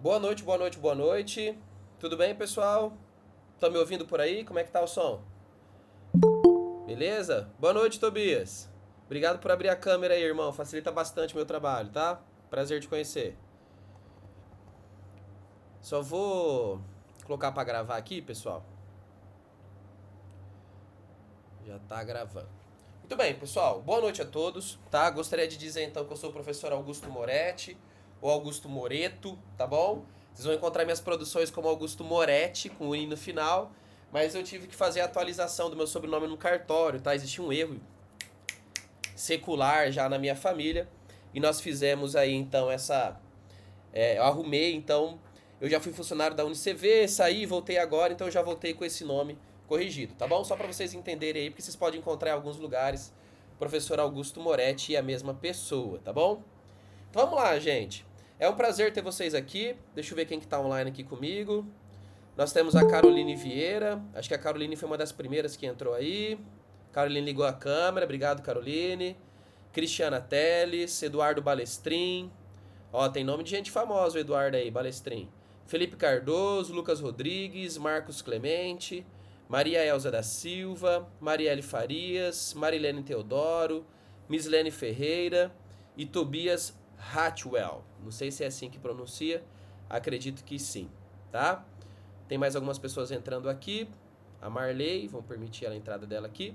Boa noite, boa noite, boa noite. Tudo bem, pessoal? Estão me ouvindo por aí? Como é que tá o som? Beleza? Boa noite, Tobias. Obrigado por abrir a câmera aí, irmão. Facilita bastante meu trabalho, tá? Prazer te conhecer. Só vou colocar pra gravar aqui, pessoal. Já tá gravando. Muito bem, pessoal. Boa noite a todos, tá? Gostaria de dizer então que eu sou o professor Augusto Moretti, ou Augusto Moreto, tá bom? Vocês vão encontrar minhas produções como Augusto Moretti, com o I no final, mas eu tive que fazer a atualização do meu sobrenome no cartório, tá? Existia um erro secular já na minha família, e nós fizemos aí então eu arrumei, então eu já fui funcionário da UniCV, saí, voltei agora, então eu já voltei com esse nome corrigido, tá bom? Só para vocês entenderem aí, porque vocês podem encontrar em alguns lugares professor Augusto Moretti e a mesma pessoa, tá bom? Então vamos lá, gente. É um prazer ter vocês aqui. Deixa eu ver quem que tá online aqui comigo. Nós temos a Caroline Vieira. Acho que a Caroline foi uma das primeiras que entrou aí. Caroline ligou a câmera. Obrigado, Caroline. Cristiana Teles, Eduardo Balestrin. Ó, tem nome de gente famosa o Eduardo aí, Balestrin. Felipe Cardoso, Lucas Rodrigues, Marcos Clemente, Maria Elza da Silva, Marielle Farias, Marilene Teodoro, Mislene Ferreira e Tobias Hatwell. Não sei se é assim que pronuncia, acredito que sim, tá? Tem mais algumas pessoas entrando aqui. A Marley, vamos permitir a entrada dela aqui.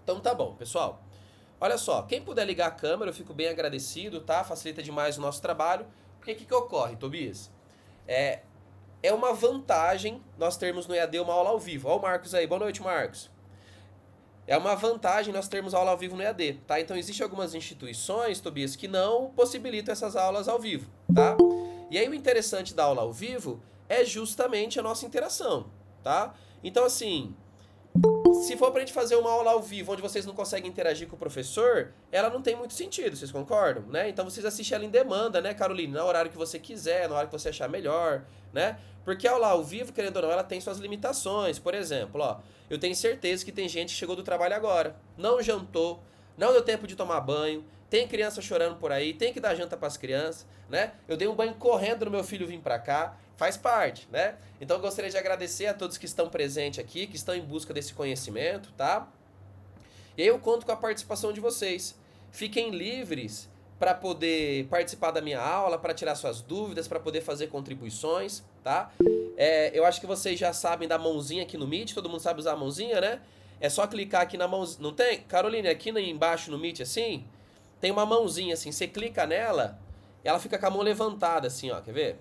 Então tá bom, pessoal. Olha só, quem puder ligar a câmera, eu fico bem agradecido, tá? Facilita demais o nosso trabalho. Porque o que ocorre, Tobias? É, é uma vantagem nós termos no EAD uma aula ao vivo. Ó o Marcos aí, boa noite, Marcos. É uma vantagem nós termos aula ao vivo no EAD, tá? Então existem algumas instituições, Tobias, que não possibilitam essas aulas ao vivo, tá? E aí o interessante da aula ao vivo é justamente a nossa interação, tá? Então assim, se for pra gente fazer uma aula ao vivo onde vocês não conseguem interagir com o professor, ela não tem muito sentido, vocês concordam, né? Então vocês assistem ela em demanda, né, Caroline? No horário que você quiser, na hora que você achar melhor, né? Porque a aula ao vivo, querendo ou não, ela tem suas limitações. Por exemplo, ó, eu tenho certeza que tem gente que chegou do trabalho agora, não jantou, não deu tempo de tomar banho, tem criança chorando por aí, tem que dar janta para as crianças, né? Eu dei um banho correndo no meu filho vir para cá, faz parte, né? Então eu gostaria de agradecer a todos que estão presentes aqui, que estão em busca desse conhecimento, tá? E aí eu conto com a participação de vocês. Fiquem livres para poder participar da minha aula, para tirar suas dúvidas, para poder fazer contribuições, tá? Eu acho que vocês já sabem da mãozinha aqui no Meet, todo mundo sabe usar a mãozinha, né? É só clicar aqui na mãozinha. Não tem? Caroline, aqui embaixo no Meet, assim, tem uma mãozinha assim. Você clica nela, ela fica com a mão levantada, assim, ó. Quer ver?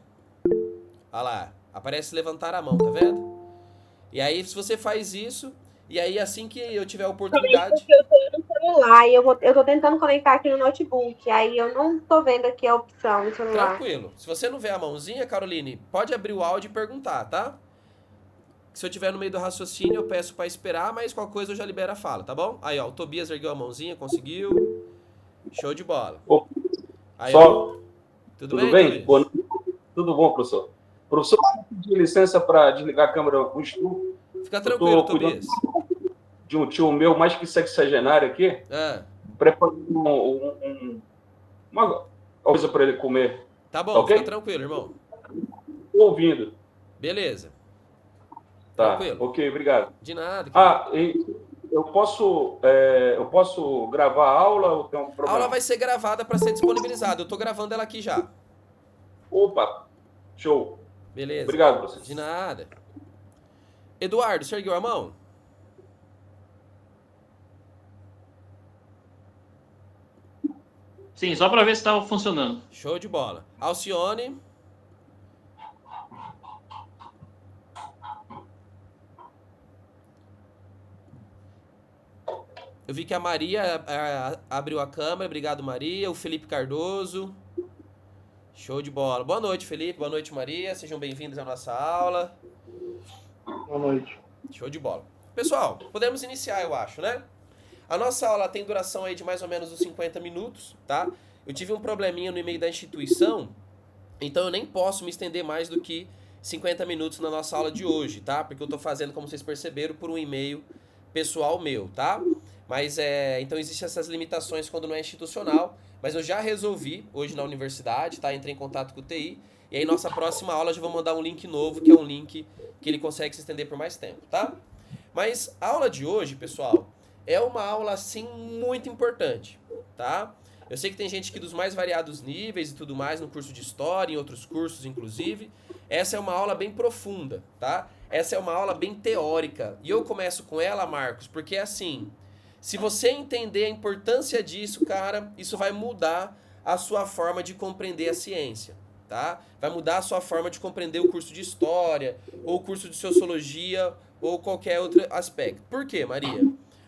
Olha lá. Aparece levantar a mão, tá vendo? E aí, se você faz isso, e aí assim que eu tiver a Justamente oportunidade. porque eu tô no celular e eu tô tentando conectar aqui no notebook. Aí eu não tô vendo aqui a opção no celular. Tranquilo. Se você não vê a mãozinha, Caroline, pode abrir o áudio e perguntar, tá? Se eu tiver no meio do raciocínio, eu peço pra esperar, mas qualquer coisa eu já libero a fala, tá bom? Aí, ó, o Tobias ergueu a mãozinha, conseguiu. Show de bola. Ô, Aí, ó. só, Tudo tudo bem, bem? Boa Tobias? noite. Tudo bom, professor? Professor, pedir licença para desligar a câmera um instante. Fica Eu tranquilo, estou cuidando Tobias. de um tio meu, mais que sexagenário aqui, Ah, preparando uma coisa para ele comer. tá Tá bom, fica ok? tranquilo, irmão. Estou ouvindo. Beleza. Tá, Tranquilo. ok, obrigado. De nada, querido. Ah, e eu posso gravar a aula ou tem algum A aula problema? vai ser gravada pra ser disponibilizada. Eu tô gravando ela aqui já. Opa, show. Beleza. Obrigado, professor. De nada. Eduardo, você ergueu a mão? Sim, só para ver se estava funcionando. Show de bola. Alcione. Eu vi que a Maria abriu a câmera. Obrigado, Maria. O Felipe Cardoso. Show de bola. Boa noite, Felipe. Boa noite, Maria. Sejam bem-vindos à nossa aula. Boa noite. Show de bola. Pessoal, podemos iniciar, eu acho, né? A nossa aula tem duração aí de mais ou menos uns 50 minutos, tá? Eu tive um probleminha no e-mail da instituição, então eu nem posso me estender mais do que 50 minutos na nossa aula de hoje, tá? Porque eu tô fazendo, como vocês perceberam, por um e-mail pessoal meu, tá? Mas então existem essas limitações quando não é institucional, mas eu já resolvi hoje na universidade, tá? Entrei em contato com o TI, e aí nossa próxima aula eu já vou mandar um link novo, que é um link que ele consegue se estender por mais tempo, tá? Mas a aula de hoje, pessoal, é uma aula, assim, muito importante, tá? Eu sei que tem gente aqui dos mais variados níveis e tudo mais no curso de História, em outros cursos, inclusive. Essa é uma aula bem profunda, tá? Essa é uma aula bem teórica. E eu começo com ela, Marcos, porque assim, se você entender a importância disso, cara, isso vai mudar a sua forma de compreender a ciência, tá? Vai mudar a sua forma de compreender o curso de História, ou o curso de Sociologia, ou qualquer outro aspecto. Por quê, Maria?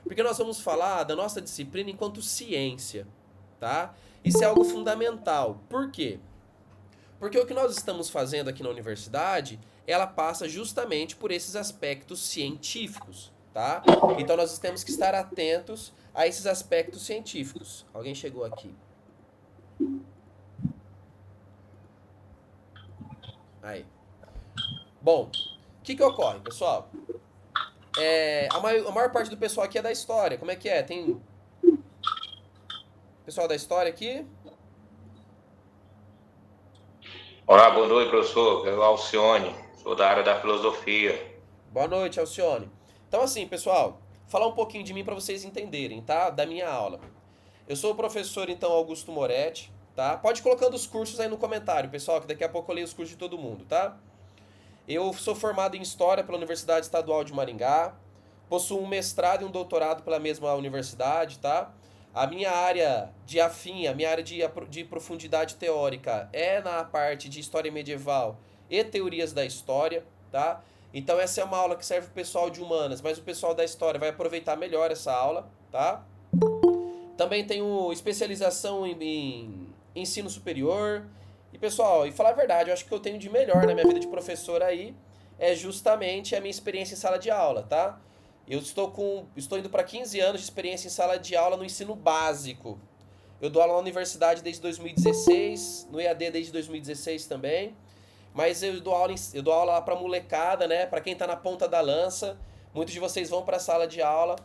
Porque nós vamos falar da nossa disciplina enquanto ciência, tá? Isso é algo fundamental. Por quê? Porque o que nós estamos fazendo aqui na universidade, ela passa justamente por esses aspectos científicos, tá? Então nós temos que estar atentos a esses aspectos científicos. Alguém chegou aqui. Aí. Bom, o que ocorre, pessoal? A maior parte do pessoal aqui é da história. Como é que é? Tem pessoal da história aqui? Olá, boa noite, professor. Eu, Alcione, sou da área da filosofia. Boa noite, Alcione. Então, assim, pessoal, falar um pouquinho de mim para vocês entenderem, tá? Da minha aula. Eu sou o professor, então, Augusto Moretti, tá? Pode ir colocando os cursos aí no comentário, pessoal, que daqui a pouco eu leio os cursos de todo mundo, tá? Eu sou formado em História pela Universidade Estadual de Maringá, possuo um mestrado e um doutorado pela mesma universidade, tá? A minha área de a minha área de profundidade teórica é na parte de História Medieval e Teorias da História, tá? Então essa é uma aula que serve para o pessoal de Humanas, mas o pessoal da História vai aproveitar melhor essa aula, tá? Também tenho especialização em ensino superior. E pessoal, e falar a verdade, eu acho que eu tenho de melhor na minha vida de professor aí é justamente a minha experiência em sala de aula, tá? Eu estou indo para 15 anos de experiência em sala de aula no ensino básico. Eu dou aula na universidade desde 2016, no EAD desde 2016 também. Mas eu dou aula lá para molecada, né? Para quem está na ponta da lança. Muitos de vocês vão para a sala de aula.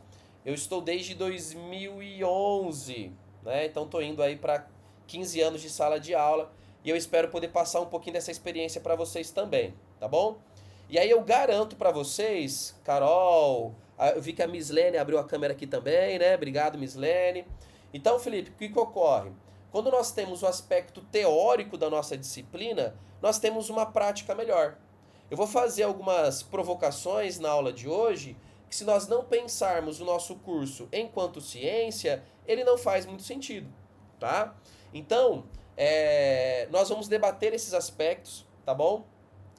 Eu estou desde 2011, né? Então estou indo aí para 15 anos de sala de aula. E eu espero poder passar um pouquinho dessa experiência para vocês também, tá bom? E aí eu garanto para vocês, Carol, eu vi que a Mislene abriu a câmera aqui também, né? Obrigado, Mislene. Então, Felipe, o que ocorre? Quando nós temos o aspecto teórico da nossa disciplina, nós temos uma prática melhor. Eu vou fazer algumas provocações na aula de hoje, que se nós não pensarmos o nosso curso enquanto ciência, ele não faz muito sentido, tá? Então, nós vamos debater esses aspectos, tá bom?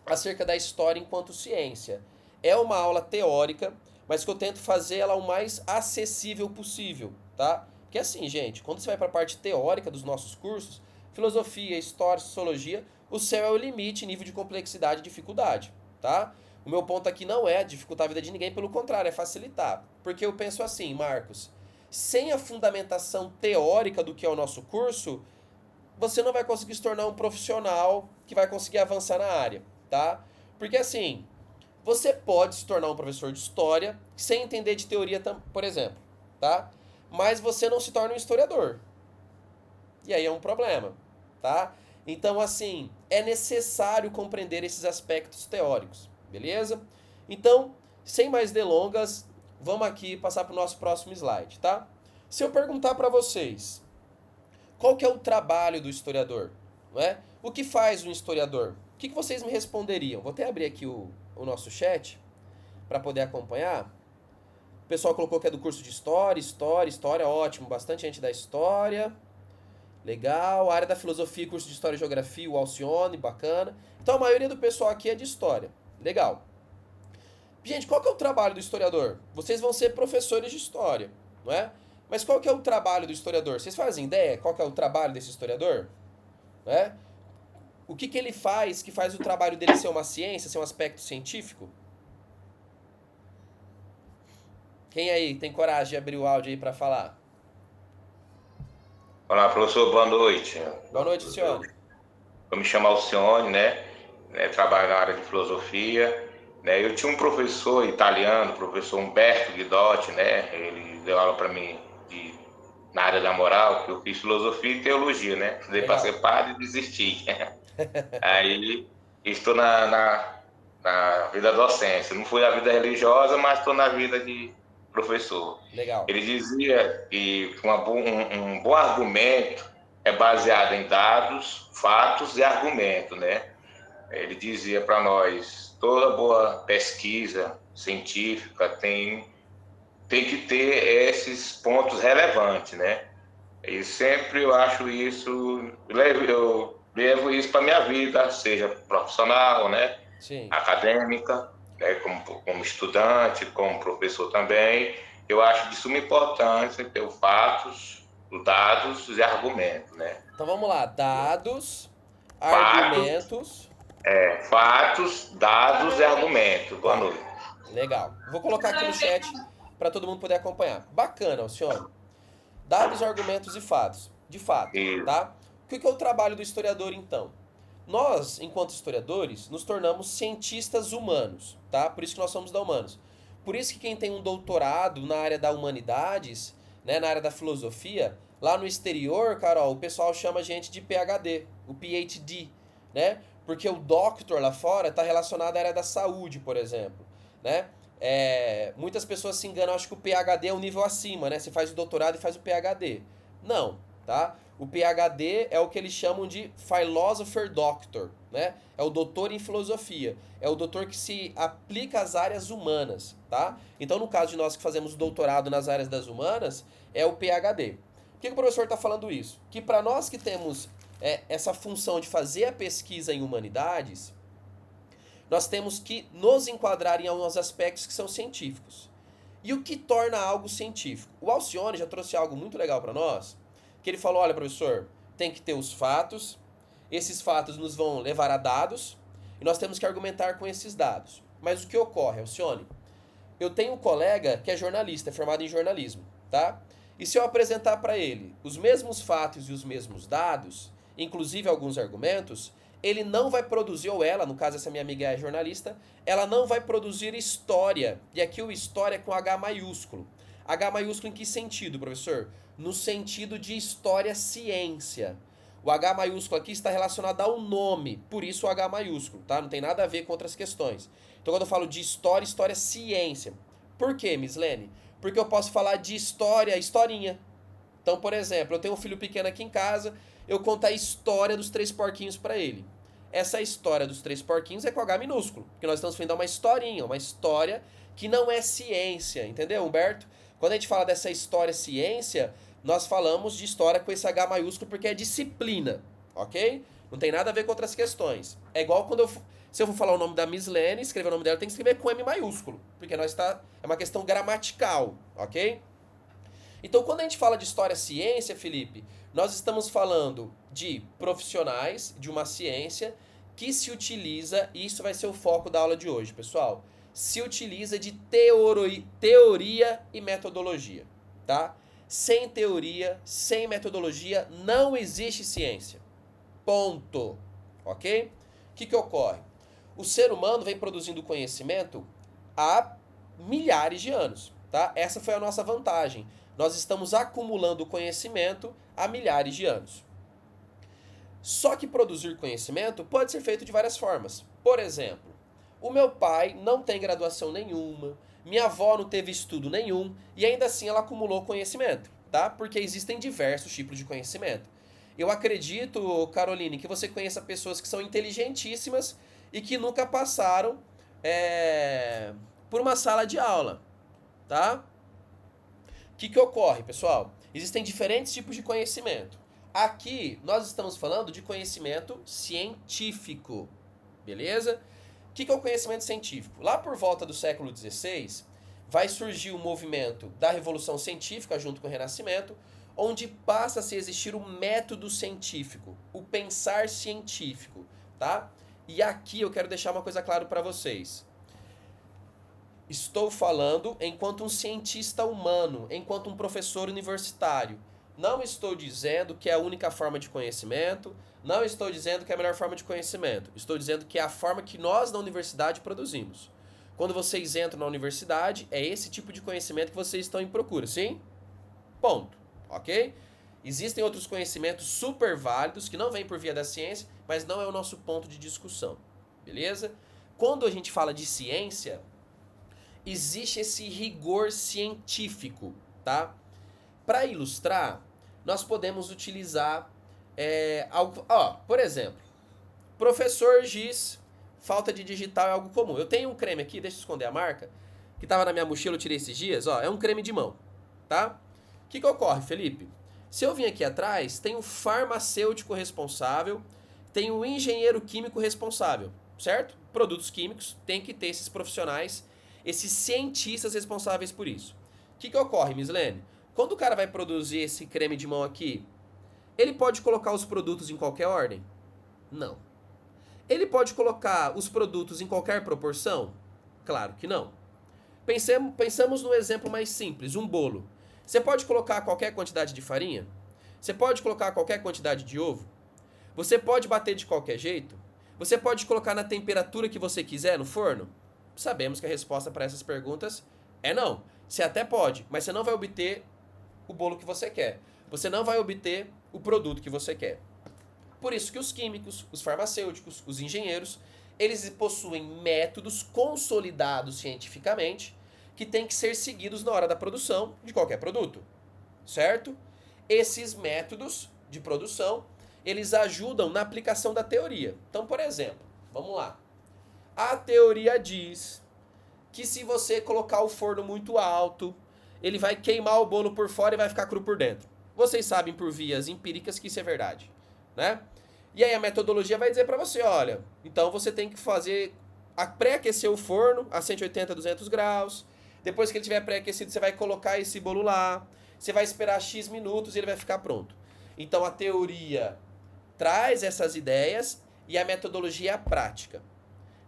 Acerca da história enquanto ciência. É uma aula teórica, mas que eu tento fazer ela o mais acessível possível, tá? Porque assim, gente, quando você vai para a parte teórica dos nossos cursos, filosofia, história, sociologia, o céu é o limite em nível de complexidade e dificuldade, tá? O meu ponto aqui não é dificultar a vida de ninguém, pelo contrário, é facilitar. Porque eu penso assim, Marcos, sem a fundamentação teórica do que é o nosso curso, você não vai conseguir se tornar um profissional que vai conseguir avançar na área, tá? Porque assim, você pode se tornar um professor de história sem entender de teoria, por exemplo, tá? Mas você não se torna um historiador. E aí é um problema, tá? Então, assim, é necessário compreender esses aspectos teóricos, beleza? Então, sem mais delongas, vamos aqui passar para o nosso próximo slide, tá? Se eu perguntar para vocês, qual que é o trabalho do historiador? Não é? O que faz um historiador? O que vocês me responderiam? Vou até abrir aqui o nosso chat para poder acompanhar. O pessoal colocou que é do curso de história, ótimo. Bastante gente da história. Legal. A área da filosofia, curso de história e geografia, o Alcione, bacana. Então a maioria do pessoal aqui é de história. Legal. Gente, qual que é o trabalho do historiador? Vocês vão ser professores de história, não é? Mas qual que é o trabalho do historiador? Vocês fazem ideia qual que é o trabalho desse historiador? Né? O que ele faz que faz o trabalho dele ser uma ciência, ser um aspecto científico? Quem aí tem coragem de abrir o áudio aí para falar? Olá, professor, boa noite. Boa noite, senhor. Eu me chamo Alcione, né? Trabalho na área de filosofia. Né? Eu tinha um professor italiano, professor Umberto Guidotti, né? Ele deu aula para mim de na área da moral, que eu fiz filosofia e teologia, né? Estudei para ser padre e desisti. Aí estou na vida docente. Não fui na vida religiosa, mas estou na vida de professor. Legal. Ele dizia que um bom argumento é baseado em dados, fatos e argumento, né? Ele dizia para nós, toda boa pesquisa científica tem que ter esses pontos relevantes, né? E sempre eu acho isso, eu levo isso para minha vida, seja profissional, né? Sim. Acadêmica, né? Como estudante, como professor também. Eu acho de suma importância ter os fatos, os dados e argumentos, né? Então vamos lá, dados, argumentos. Fatos, dados e argumentos. Boa noite. Legal. Vou colocar aqui no chat para todo mundo poder acompanhar. Bacana, Alcione. Dados, argumentos e fatos. De fato, Isso. tá? O que é o trabalho do historiador, então? Nós, enquanto historiadores, nos tornamos cientistas humanos, tá? Por isso que nós somos da Humanos. Por isso que quem tem um doutorado na área da humanidades, né, na área da filosofia, lá no exterior, Carol, o pessoal chama a gente de PhD, o PhD, né? Porque o doctor lá fora está relacionado à área da saúde, por exemplo, né? Muitas pessoas se enganam, acham que o PhD é um nível acima, né? Você faz o doutorado e faz o PhD. Não, tá? O PhD é o que eles chamam de Philosopher Doctor, né? É o doutor em filosofia. É o doutor que se aplica às áreas humanas, tá? Então, no caso de nós que fazemos doutorado nas áreas das humanas, é o PhD. Por que o professor está falando isso? Que para nós que temos essa função de fazer a pesquisa em humanidades, nós temos que nos enquadrar em alguns aspectos que são científicos. E o que torna algo científico? O Alcione já trouxe algo muito legal para nós, que ele falou, olha, professor, tem que ter os fatos, esses fatos nos vão levar a dados, e nós temos que argumentar com esses dados. Mas o que ocorre, Alcione? Eu tenho um colega que é jornalista, é formado em jornalismo, tá? E se eu apresentar para ele os mesmos fatos e os mesmos dados, inclusive alguns argumentos, ele não vai produzir, ou ela, no caso essa minha amiga é jornalista, ela não vai produzir história. E aqui o história é com H maiúsculo. H maiúsculo em que sentido, professor? No sentido de história-ciência. O H maiúsculo aqui está relacionado ao nome, por isso o H maiúsculo, tá? Não tem nada a ver com outras questões. Então quando eu falo de história, ciência. Por quê, Mislene? Porque eu posso falar de história, historinha. Então, por exemplo, eu tenho um filho pequeno aqui em casa, eu conto a história dos 3 porquinhos para ele. Essa história dos 3 porquinhos é com H minúsculo, porque nós estamos falando uma historinha, uma história que não é ciência, entendeu, Humberto? Quando a gente fala dessa história-ciência, nós falamos de história com esse H maiúsculo porque é disciplina, ok? Não tem nada a ver com outras questões. É igual quando se eu for falar o nome da Mislene, escrever o nome dela, tem que escrever com M maiúsculo, porque é uma questão gramatical, ok? Então, quando a gente fala de história-ciência, Felipe, nós estamos falando de profissionais de uma ciência que se utiliza, e isso vai ser o foco da aula de hoje, pessoal, se utiliza de teoria e metodologia, tá? Sem teoria, sem metodologia, não existe ciência. Ponto. Ok? O que ocorre? O ser humano vem produzindo conhecimento há milhares de anos, tá? Essa foi a nossa vantagem. Nós estamos acumulando conhecimento há milhares de anos. Só que produzir conhecimento pode ser feito de várias formas. Por exemplo, o meu pai não tem graduação nenhuma, minha avó não teve estudo nenhum, e ainda assim ela acumulou conhecimento, tá? Porque existem diversos tipos de conhecimento. Eu acredito, Caroline, que você conheça pessoas que são inteligentíssimas e que nunca passaram por uma sala de aula, tá? O que ocorre, pessoal? Existem diferentes tipos de conhecimento. Aqui, nós estamos falando de conhecimento científico, beleza? O que é o conhecimento científico? Lá por volta do século XVI, vai surgir o movimento da Revolução Científica junto com o Renascimento, onde passa a se existir o método científico, o pensar científico, tá? E aqui eu quero deixar uma coisa clara para vocês. Estou falando enquanto um cientista humano, enquanto um professor universitário. Não estou dizendo que é a única forma de conhecimento, não estou dizendo que é a melhor forma de conhecimento. Estou dizendo que é a forma que nós na universidade produzimos. Quando vocês entram na universidade, é esse tipo de conhecimento que vocês estão em procura, sim? Ponto. ok? Existem outros conhecimentos super válidos que não vêm por via da ciência, mas não é o nosso ponto de discussão, beleza? Quando a gente fala de ciência, existe esse rigor científico, tá? Para ilustrar, nós podemos utilizar algo... por exemplo, professor diz, falta de digital é algo comum. Eu tenho um creme aqui, deixa eu esconder a marca, que estava na minha mochila, eu tirei esses dias, é um creme de mão, tá? O que ocorre, Felipe? Se eu vim aqui atrás, tem um farmacêutico responsável, tem um engenheiro químico responsável, certo? Produtos químicos, tem que ter esses profissionais, esses cientistas responsáveis por isso. O que ocorre, Mislene? Quando o cara vai produzir esse creme de mão aqui, ele pode colocar os produtos em qualquer ordem? Não. Ele pode colocar os produtos em qualquer proporção? Claro que não. Pensamos no exemplo mais simples, um bolo. Você pode colocar qualquer quantidade de farinha? Você pode colocar qualquer quantidade de ovo? Você pode bater de qualquer jeito? Você pode colocar na temperatura que você quiser no forno? Sabemos que a resposta para essas perguntas é não. Você até pode, mas você não vai obter o bolo que você quer. Você não vai obter o produto que você quer. Por isso que os químicos, os farmacêuticos, os engenheiros, eles possuem métodos consolidados cientificamente que têm que ser seguidos na hora da produção de qualquer produto, certo? Esses métodos de produção, eles ajudam na aplicação da teoria. Então, por exemplo, vamos lá. A teoria diz que se você colocar o forno muito alto, ele vai queimar o bolo por fora e vai ficar cru por dentro. Vocês sabem por vias empíricas que isso é verdade, né? E aí a metodologia vai dizer para você, olha, então você tem que pré-aquecer o forno a 180, 200 graus. Depois que ele estiver pré-aquecido, você vai colocar esse bolo lá. Você vai esperar X minutos e ele vai ficar pronto. Então a teoria traz essas ideias e a metodologia é a prática.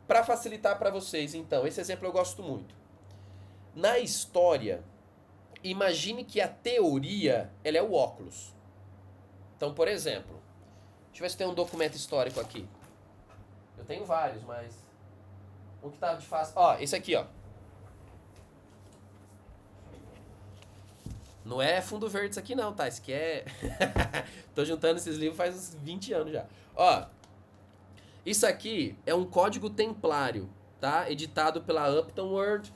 Para facilitar para vocês, então, esse exemplo eu gosto muito. Na história, imagine que a teoria ela é o óculos. Então, por exemplo, deixa eu ver se tem um documento histórico aqui. Eu tenho vários, mas um que tá de fácil... esse aqui, Não é fundo verde isso aqui não, tá? Isso aqui é... Tô juntando esses livros faz uns 20 anos já. Isso aqui é um código templário, tá? Editado pela Upton Word.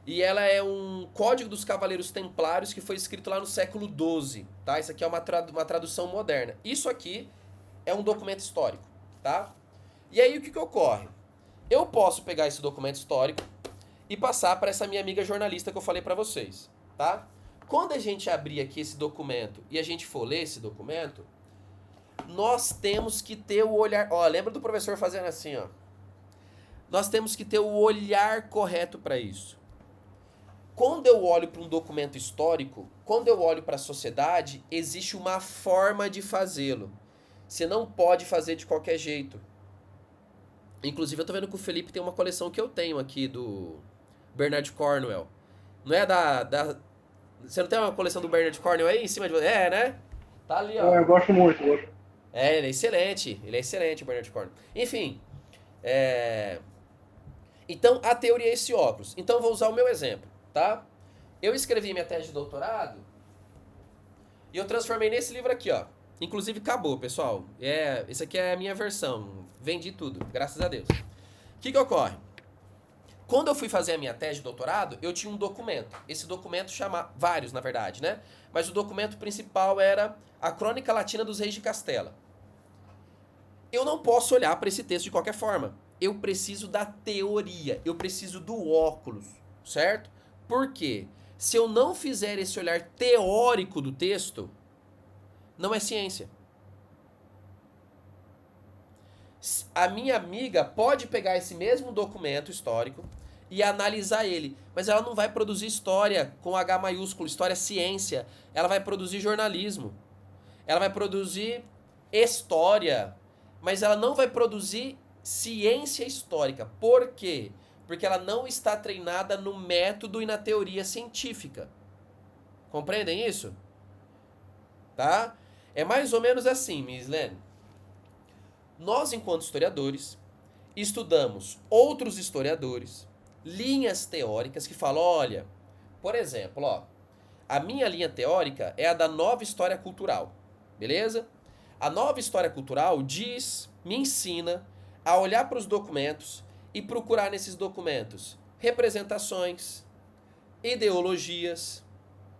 E ela é um código dos cavaleiros templários que foi escrito lá no século XII, tá? Isso aqui é uma tradução moderna. Isso aqui é um documento histórico, tá? E aí o que ocorre? Eu posso pegar esse documento histórico e passar para essa minha amiga jornalista que eu falei para vocês, tá? Quando a gente abrir aqui esse documento e a gente for ler esse documento, nós temos que ter o olhar... lembra do professor fazendo assim, Nós temos que ter o olhar correto para isso. Quando eu olho para um documento histórico, quando eu olho para a sociedade, existe uma forma de fazê-lo. Você não pode fazer de qualquer jeito. Inclusive, eu tô vendo que o Felipe tem uma coleção que eu tenho aqui do Bernard Cornwell. Não é Você não tem uma coleção do Bernard Cornwell aí em cima de você? É, né? Tá ali, Eu gosto muito. Ele é excelente. Ele é excelente, o Bernard Cornwell. Enfim. Então, a teoria é esse óculos. Então, eu vou usar o meu exemplo, tá? Eu escrevi minha tese de doutorado e eu transformei nesse livro aqui, Inclusive, acabou, pessoal. Esse aqui é a minha versão. Vendi tudo, graças a Deus. O que ocorre? Quando eu fui fazer a minha tese de doutorado, eu tinha um documento. Esse documento chama... Vários, na verdade, né? Mas o documento principal era a Crônica Latina dos Reis de Castela. Eu não posso olhar para esse texto de qualquer forma. Eu preciso da teoria. Eu preciso do óculos, certo? Por quê? Se eu não fizer esse olhar teórico do texto, não é ciência. A minha amiga pode pegar esse mesmo documento histórico e analisar ele, mas ela não vai produzir história com H maiúsculo, história ciência. Ela vai produzir jornalismo. Ela vai produzir história, mas ela não vai produzir ciência histórica. Por quê? Porque ela não está treinada no método e na teoria científica. Compreendem isso? Tá? É mais ou menos assim, Mislene. Nós, enquanto historiadores, estudamos outros historiadores, linhas teóricas que falam, olha, por exemplo, a minha linha teórica é a da nova história cultural, beleza? A nova história cultural me ensina a olhar para os documentos e procurar nesses documentos representações, ideologias,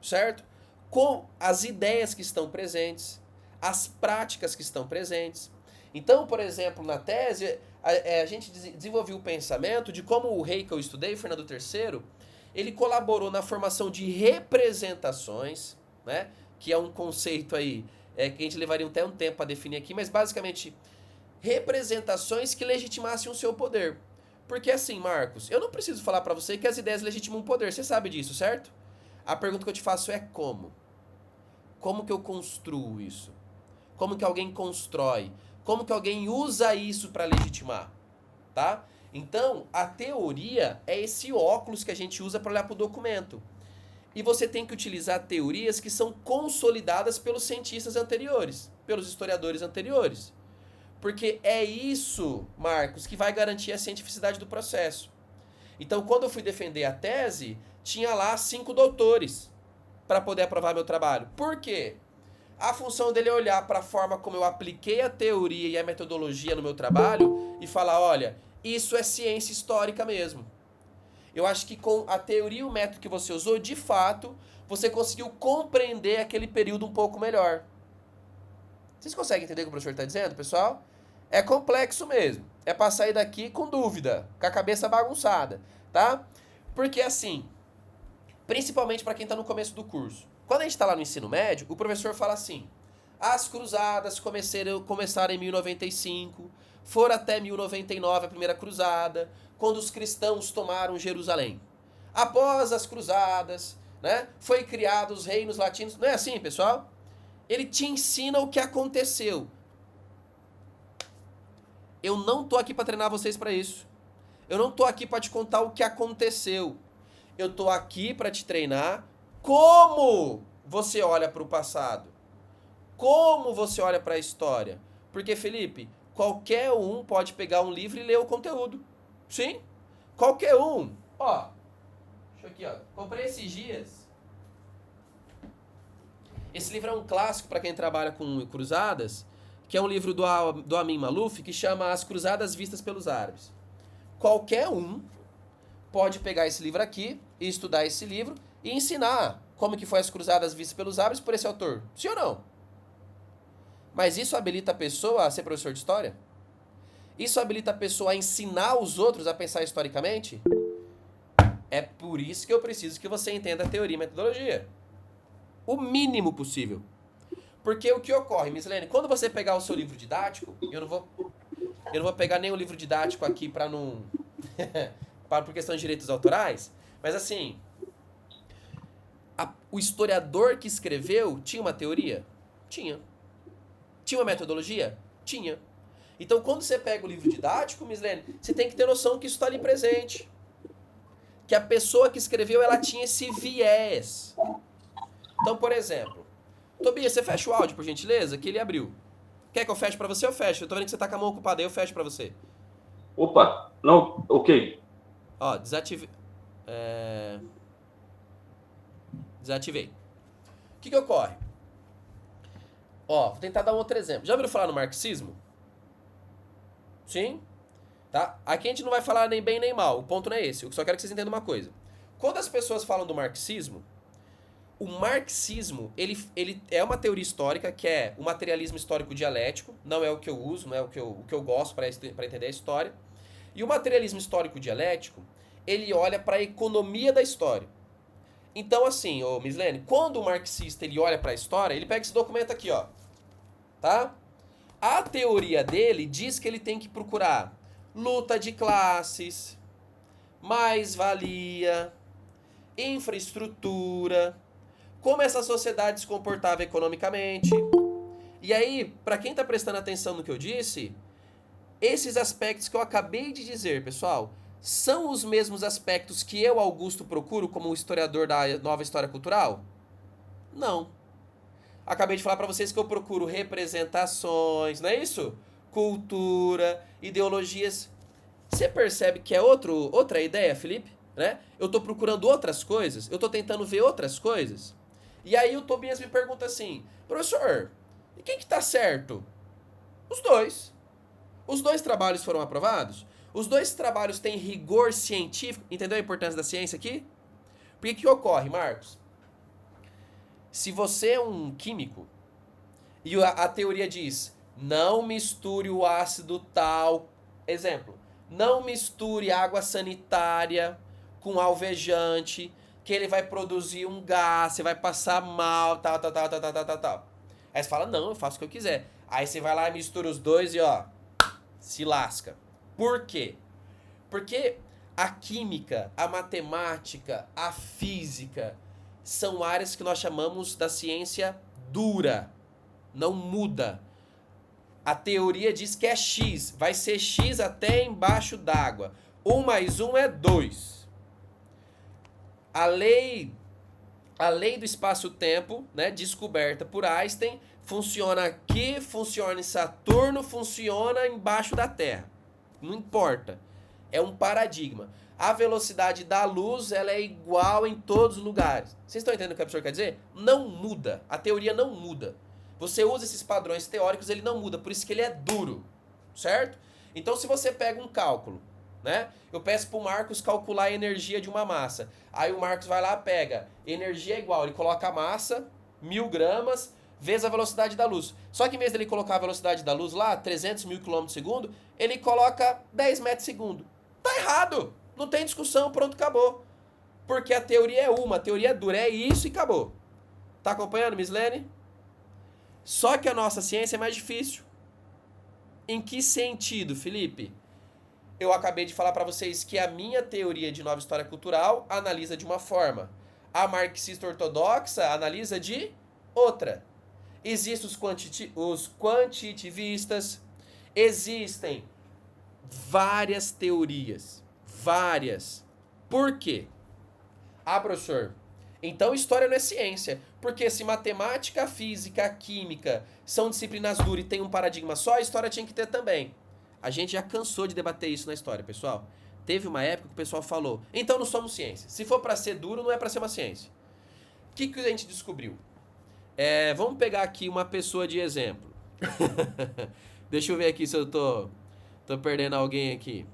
certo? Com as ideias que estão presentes, as práticas que estão presentes. Então, por exemplo, na tese, a gente desenvolveu o pensamento de como o rei que eu estudei, Fernando III, ele colaborou na formação de representações, né? Que é um conceito aí que a gente levaria até um tempo para definir aqui, mas basicamente representações que legitimassem o seu poder. Porque assim, Marcos, eu não preciso falar para você que as ideias legitimam o poder, você sabe disso, certo? A pergunta que eu te faço é como? Como que eu construo isso? Como que alguém constrói? Como que alguém usa isso para legitimar? Tá? Então, a teoria é esse óculos que a gente usa para olhar para o documento. E você tem que utilizar teorias que são consolidadas pelos cientistas anteriores, pelos historiadores anteriores. Porque é isso, Marcos, que vai garantir a cientificidade do processo. Então, quando eu fui defender a tese, tinha lá 5 doutores para poder aprovar meu trabalho. Por quê? A função dele é olhar para a forma como eu apliquei a teoria e a metodologia no meu trabalho e falar, olha, isso é ciência histórica mesmo. Eu acho que com a teoria e o método que você usou, de fato, você conseguiu compreender aquele período um pouco melhor. Vocês conseguem entender o que o professor está dizendo, pessoal? É complexo mesmo. É para sair daqui com dúvida, com a cabeça bagunçada, tá? Porque assim, principalmente para quem está no começo do curso. Quando a gente está lá no ensino médio, o professor fala assim, as cruzadas começaram em 1095, foram até 1099 a primeira cruzada, quando os cristãos tomaram Jerusalém. Após as cruzadas, né, foi criado os reinos latinos. Não é assim, pessoal? Ele te ensina o que aconteceu. Eu não tô aqui para treinar vocês para isso. Eu não tô aqui para te contar o que aconteceu. Eu tô aqui para te treinar como você olha para o passado. Como você olha para a história. Porque, Felipe, qualquer um pode pegar um livro e ler o conteúdo. Sim? Qualquer um. Ó, deixa eu aqui, ó. Comprei esses dias. Esse livro é um clássico para quem trabalha com cruzadas, que é um livro do Amin Maalouf, que chama As Cruzadas Vistas pelos Árabes. Qualquer um pode pegar esse livro aqui e estudar esse livro e ensinar como que foi as cruzadas vistas pelos árabes por esse autor. Sim ou não? Mas isso habilita a pessoa a ser professor de história? Isso habilita a pessoa a ensinar os outros a pensar historicamente? É por isso que eu preciso que você entenda a teoria e metodologia. O mínimo possível. Porque o que ocorre, Mislene, quando você pegar o seu livro didático, eu não vou pegar nenhum livro didático aqui para não... por questão de direitos autorais, mas assim, o historiador que escreveu tinha uma teoria? Tinha. Tinha uma metodologia? Tinha. Então, quando você pega o livro didático, Mislene, você tem que ter noção que isso está ali presente. Que a pessoa que escreveu, ela tinha esse viés. Então, por exemplo, Tobias, você fecha o áudio, por gentileza, que ele abriu. Quer que eu feche pra você? Eu fecho. Eu tô vendo que você tá com a mão ocupada, aí eu fecho pra você. Opa, não, ok. Ó, desativei. Desativei. O que ocorre? Ó, vou tentar dar um outro exemplo. Já ouviram falar no marxismo? Sim? Tá? Aqui a gente não vai falar nem bem nem mal. O ponto não é esse. Eu só quero que vocês entendam uma coisa. Quando as pessoas falam do marxismo, o marxismo, ele é uma teoria histórica que é o materialismo histórico dialético. Não é o que eu uso, não é o que eu gosto para entender a história. E o materialismo histórico dialético, ele olha para a economia da história. Então, assim, ô Mislene, quando o marxista ele olha para a história, ele pega esse documento aqui, ó. Tá? A teoria dele diz que ele tem que procurar luta de classes, mais-valia, infraestrutura, como essa sociedade se comportava economicamente. E aí, para quem está prestando atenção no que eu disse, esses aspectos que eu acabei de dizer, pessoal, são os mesmos aspectos que eu, Augusto, procuro como historiador da nova história cultural? Não. Acabei de falar para vocês que eu procuro representações, não é isso? Cultura, ideologias. Você percebe que é outra ideia, Felipe? Né? Eu estou procurando outras coisas, eu estou tentando ver outras coisas. E aí o Tobias me pergunta assim, professor, e quem que tá certo? Os dois. Os dois trabalhos foram aprovados? Os dois trabalhos têm rigor científico? Entendeu a importância da ciência aqui? Porque o que ocorre, Marcos? Se você é um químico e a teoria diz, não misture o ácido tal, exemplo, não misture água sanitária com alvejante, que ele vai produzir um gás, você vai passar mal, tal. Aí você fala, não, eu faço o que eu quiser. Aí você vai lá e mistura os dois e ó, se lasca. Por quê? Porque a química, a matemática, a física são áreas que nós chamamos da ciência dura. Não muda. A teoria diz que é X. Vai ser X até embaixo d'água. 1 mais 1 é 2. A lei do espaço-tempo, né, descoberta por Einstein, funciona aqui, funciona em Saturno, funciona embaixo da Terra. Não importa. É um paradigma. A velocidade da luz, ela é igual em todos os lugares. Vocês estão entendendo o que a professora quer dizer? Não muda. A teoria não muda. Você usa esses padrões teóricos, ele não muda. Por isso que ele é duro. Certo? Então, se você pega um cálculo, né? Eu peço pro Marcos calcular a energia de uma massa. Aí o Marcos vai lá, pega. Energia é igual. Ele coloca a massa, 1000 gramas, vezes a velocidade da luz. Só que em vez dele colocar a velocidade da luz lá, 300 mil km por segundo, ele coloca 10 metros por segundo. Tá errado! Não tem discussão, pronto, acabou. Porque a teoria é uma, a teoria é dura, é isso e acabou. Tá acompanhando, Miss Lene? Só que a nossa ciência é mais difícil. Em que sentido, Felipe? Eu acabei de falar para vocês que a minha teoria de nova história cultural analisa de uma forma. A marxista ortodoxa analisa de outra. Existem os quantitivistas, existem várias teorias. Várias. Por quê? Ah, professor, então história não é ciência. Porque se matemática, física, química são disciplinas duras e tem um paradigma só, a história tinha que ter também. A gente já cansou de debater isso na história, pessoal. Teve uma época que o pessoal falou, então não somos ciência. Se for para ser duro, não é para ser uma ciência. O que a gente descobriu? Vamos pegar aqui uma pessoa de exemplo. Deixa eu ver aqui se eu tô perdendo alguém aqui.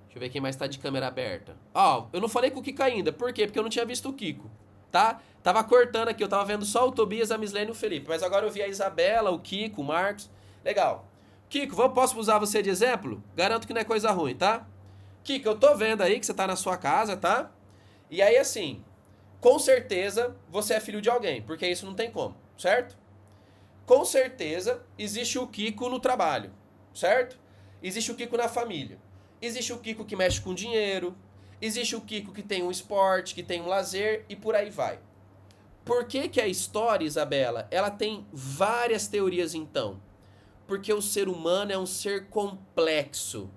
Deixa eu ver quem mais tá de câmera aberta. Ó, eu não falei com o Kiko ainda. Por quê? Porque eu não tinha visto o Kiko, tá? Tava cortando aqui, eu tava vendo só o Tobias, a Mislene e o Felipe. Mas agora eu vi a Isabela, o Kiko, o Marcos. Legal. Kiko, posso usar você de exemplo? Garanto que não é coisa ruim, tá? Kiko, eu tô vendo aí que você tá na sua casa, tá? E aí, assim, com certeza você é filho de alguém, porque isso não tem como, certo? Com certeza existe o Kiko no trabalho, certo? Existe o Kiko na família. Existe o Kiko que mexe com dinheiro. Existe o Kiko que tem um esporte, que tem um lazer e por aí vai. Por que a história, Isabela, ela tem várias teorias então? Porque o ser humano é um ser complexo.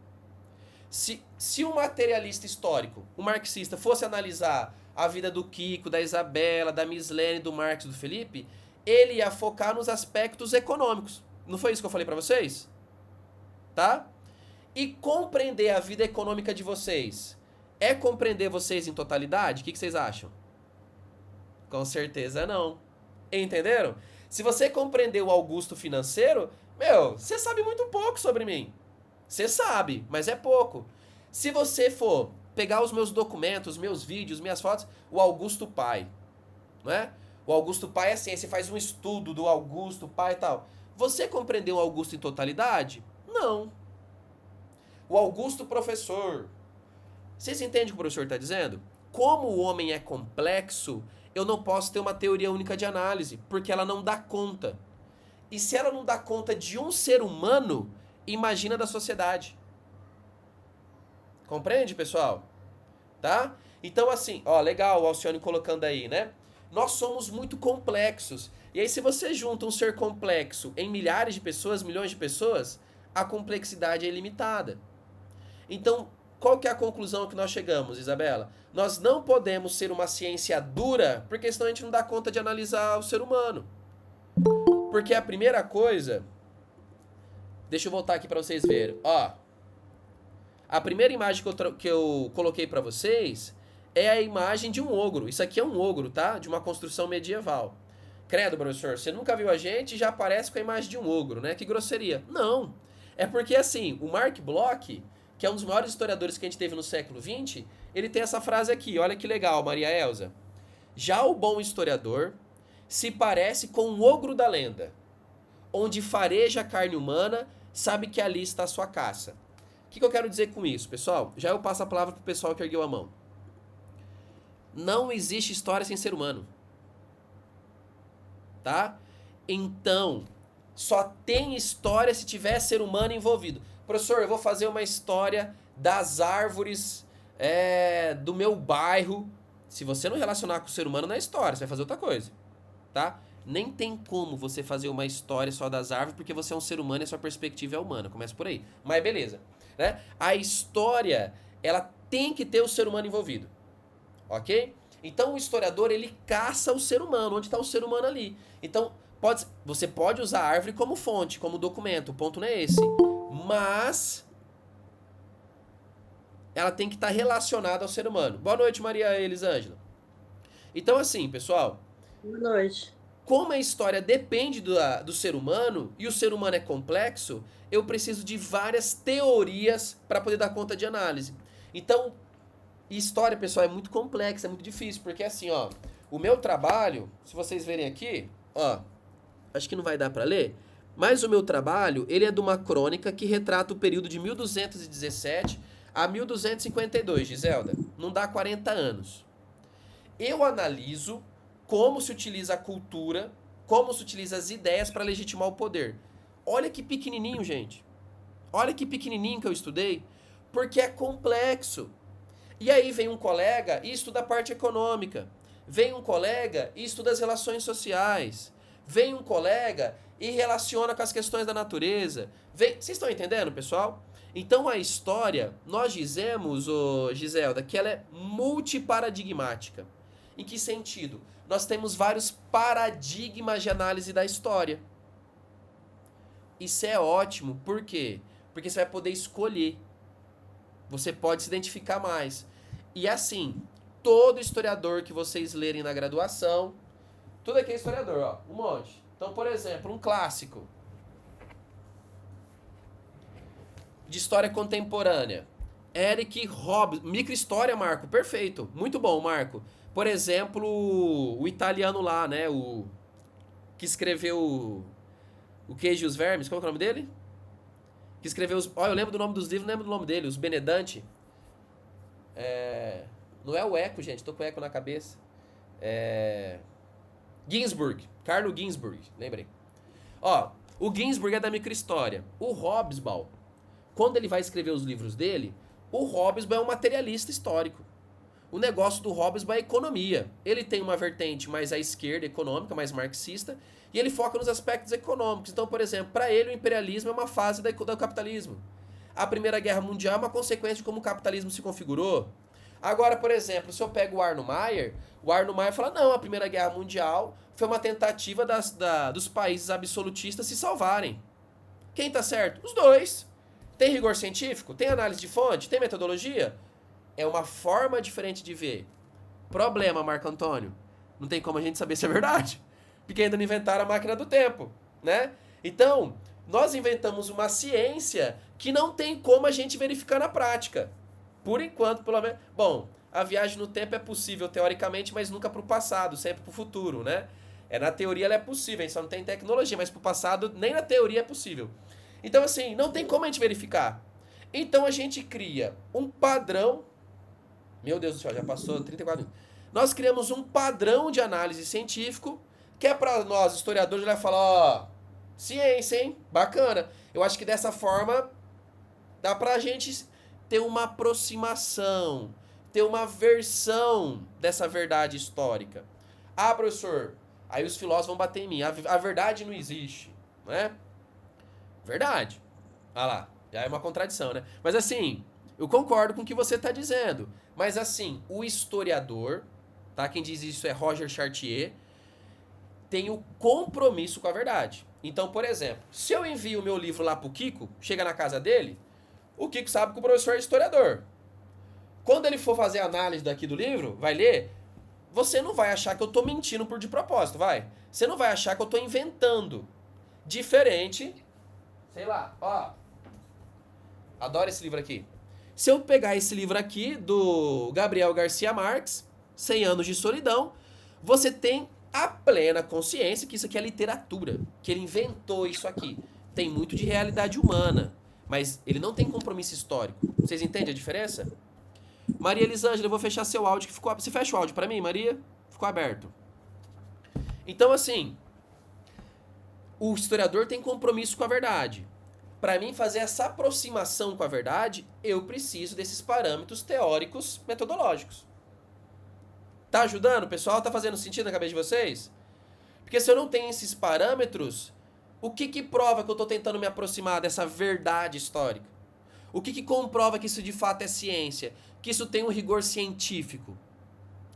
Se um materialista histórico, um marxista, fosse analisar a vida do Kiko, da Isabela, da Mislene, do Marcos e do Felipe, ele ia focar nos aspectos econômicos. Não foi isso que eu falei pra vocês? Tá? E compreender a vida econômica de vocês é compreender vocês em totalidade? O que vocês acham? Com certeza não. Entenderam? Se você compreender o Augusto financeiro, você sabe muito pouco sobre mim. Você sabe, mas é pouco. Se você for pegar os meus documentos, meus vídeos, minhas fotos, o Augusto Pai, não é? O Augusto Pai é assim, você faz um estudo do Augusto Pai e tal. Você compreendeu o Augusto em totalidade? Não. O Augusto professor. Vocês entendem o que o professor está dizendo? Como o homem é complexo, eu não posso ter uma teoria única de análise, porque ela não dá conta. E se ela não dá conta de um ser humano, imagina da sociedade. Compreende, pessoal? Tá? Então, assim, ó, legal o Alcione colocando aí, né? Nós somos muito complexos. E aí, se você junta um ser complexo em milhares de pessoas, milhões de pessoas, a complexidade é ilimitada. Então, qual que é a conclusão que nós chegamos, Isabela? Nós não podemos ser uma ciência dura, porque senão a gente não dá conta de analisar o ser humano. Porque a primeira coisa... Deixa eu voltar aqui para vocês verem. Ó, a primeira imagem que eu coloquei para vocês é a imagem de um ogro. Isso aqui é um ogro, tá? De uma construção medieval. Credo, professor, você nunca viu a gente e já aparece com a imagem de um ogro, né? Que grosseria. Não. É porque, assim, o Mark Bloch, que é um dos maiores historiadores que a gente teve no século XX, ele tem essa frase aqui. Olha que legal, Maria Elza. Já o bom historiador se parece com um ogro da lenda, onde fareja a carne humana, sabe que ali está a sua caça. O que eu quero dizer com isso, pessoal? Já eu passo a palavra pro pessoal que ergueu a mão. Não existe história sem ser humano. Tá? Então, só tem história se tiver ser humano envolvido. Professor, eu vou fazer uma história das árvores do meu bairro. Se você não relacionar com o ser humano, não é história, você vai fazer outra coisa. Tá? Nem tem como você fazer uma história só das árvores, porque você é um ser humano e a sua perspectiva é humana. Começa por aí. Mas beleza. Né? A história, ela tem que ter o ser humano envolvido. Ok? Então o historiador, ele caça o ser humano. Onde está o ser humano ali? Então, você pode usar a árvore como fonte, como documento. O ponto não é esse. Mas ela tem que estar relacionada ao ser humano. Boa noite, Maria Elisângela. Então, assim, pessoal... Boa noite. Como a história depende do ser humano, e o ser humano é complexo, eu preciso de várias teorias para poder dar conta de análise. Então, história, pessoal, é muito complexa, é muito difícil, porque assim, ó, o meu trabalho, se vocês verem aqui, ó, acho que não vai dar para ler, mas o meu trabalho, ele é de uma crônica que retrata o período de 1217 a 1252, Giselda. Não dá 40 anos. Eu analiso como se utiliza a cultura, como se utiliza as ideias para legitimar o poder. Olha que pequenininho, gente. Olha que pequenininho que eu estudei, porque é complexo. E aí vem um colega e estuda a parte econômica. Vem um colega e estuda as relações sociais. Vem um colega e relaciona com as questões da natureza. Vocês estão entendendo, pessoal? Então a história, nós dizemos, Giselda, que ela é multiparadigmática. Em que sentido? Nós temos vários paradigmas de análise da história. Isso é ótimo, por quê? Porque você vai poder escolher. Você pode se identificar mais. E assim, todo historiador que vocês lerem na graduação, tudo aqui é historiador, ó, um monte. Então, por exemplo, um clássico de história contemporânea. Eric Hobbes, microhistória, Marco, perfeito. Muito bom, Marco. Por exemplo, o italiano lá, né? O que escreveu o Queijo e os Vermes. Qual é o nome dele? Que escreveu os... eu lembro do nome dos livros, não lembro do nome dele. Os Benedanti. Não é o Eco, gente. Tô com o Eco na cabeça. Ginsburg. Carlo Ginsburg. Lembrei. Ó, o Ginsburg é da microhistória. O Hobsbawm, quando ele vai escrever os livros dele, o Hobsbawm é um materialista histórico. O negócio do Hobsbawm é a economia. Ele tem uma vertente mais à esquerda, econômica, mais marxista, e ele foca nos aspectos econômicos. Então, por exemplo, para ele o imperialismo é uma fase do capitalismo. A Primeira Guerra Mundial é uma consequência de como o capitalismo se configurou. Agora, por exemplo, se eu pego o Arno Maier fala, não, a Primeira Guerra Mundial foi uma tentativa dos países absolutistas se salvarem. Quem tá certo? Os dois. Tem rigor científico? Tem análise de fonte? Tem metodologia? É uma forma diferente de ver. Problema, Marco Antônio. Não tem como a gente saber se é verdade. Porque ainda não inventaram a máquina do tempo, né? Então, nós inventamos uma ciência que não tem como a gente verificar na prática. Por enquanto, pelo menos... Bom, a viagem no tempo é possível teoricamente, mas nunca para o passado, sempre para o futuro, né? Na teoria ela é possível, a gente só não tem tecnologia, mas para o passado nem na teoria é possível. Então, assim, não tem como a gente verificar. Então a gente cria um padrão... Meu Deus do céu, já passou 34 minutos. Nós criamos um padrão de análise científico que é para nós, historiadores, já falar, ó, ciência, hein? Bacana. Eu acho que dessa forma dá pra gente ter uma aproximação, ter uma versão dessa verdade histórica. Ah, professor, aí os filósofos vão bater em mim. A verdade não existe, né? Verdade. Ah lá, já é uma contradição, né? Mas assim, eu concordo com o que você está dizendo. Mas assim, o historiador, tá? Quem diz isso é Roger Chartier, tem o compromisso com a verdade. Então, por exemplo, se eu envio o meu livro lá pro Kiko, chega na casa dele, o Kiko sabe que o professor é historiador. Quando ele for fazer a análise daqui do livro, vai ler, você não vai achar que eu tô mentindo por de propósito, vai. Você não vai achar que eu tô inventando. Diferente, sei lá, ó. Adoro esse livro aqui. Se eu pegar esse livro aqui, do Gabriel Garcia Marques, 100 anos de solidão, você tem a plena consciência que isso aqui é literatura, que ele inventou isso aqui. Tem muito de realidade humana, mas ele não tem compromisso histórico. Vocês entendem a diferença? Maria Elisângela, eu vou fechar seu áudio que ficou... Você fecha o áudio pra mim, Maria? Ficou aberto. Então, assim, o historiador tem compromisso com a verdade. Para mim fazer essa aproximação com a verdade, eu preciso desses parâmetros teóricos metodológicos. Tá ajudando, pessoal? Tá fazendo sentido na cabeça de vocês? Porque se eu não tenho esses parâmetros, o que prova que eu tô tentando me aproximar dessa verdade histórica? O que comprova que isso de fato é ciência? Que isso tem um rigor científico?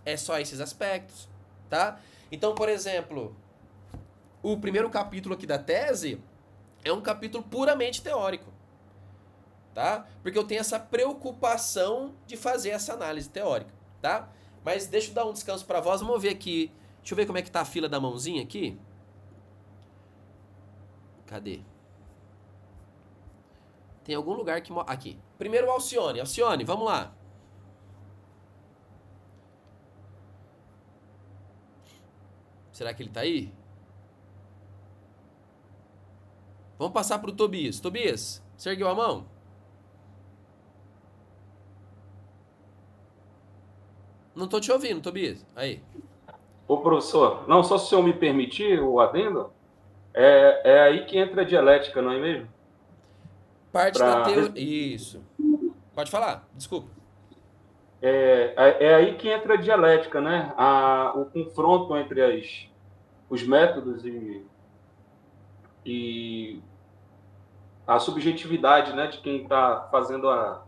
É só esses aspectos, tá? Então, por exemplo, o primeiro capítulo aqui da tese é um capítulo puramente teórico, tá? Porque eu tenho essa preocupação de fazer essa análise teórica, tá? Mas deixa eu dar um descanso para a voz, vamos ver aqui. Deixa eu ver como é que tá a fila da mãozinha aqui. Cadê? Tem algum lugar que... Aqui. Primeiro o Alcione. Alcione, vamos lá. Será que ele tá aí? Vamos passar pro Tobias. Tobias, você ergueu a mão? Não tô te ouvindo, Tobias. Aí. Ô, professor, não, só se o senhor me permitir o adendo, é aí que entra a dialética, não é mesmo? Parte da teoria... Isso. Pode falar, desculpa. É aí que entra a dialética, né? O confronto entre os métodos e a subjetividade, né, de quem está fazendo a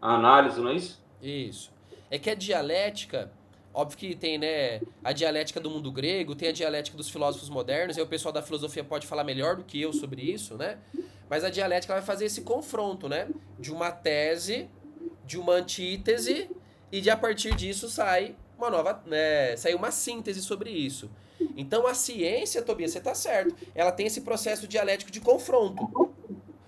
análise, não é isso? Isso. É que a dialética, óbvio que tem, né, a dialética do mundo grego, tem a dialética dos filósofos modernos, e o pessoal da filosofia pode falar melhor do que eu sobre isso, né? Mas a dialética vai fazer esse confronto, né? De uma tese, de uma antítese, e de a partir disso sai uma nova, né, sai uma síntese sobre isso. Então a ciência, Tobias, você tá certo, ela tem esse processo dialético de confronto.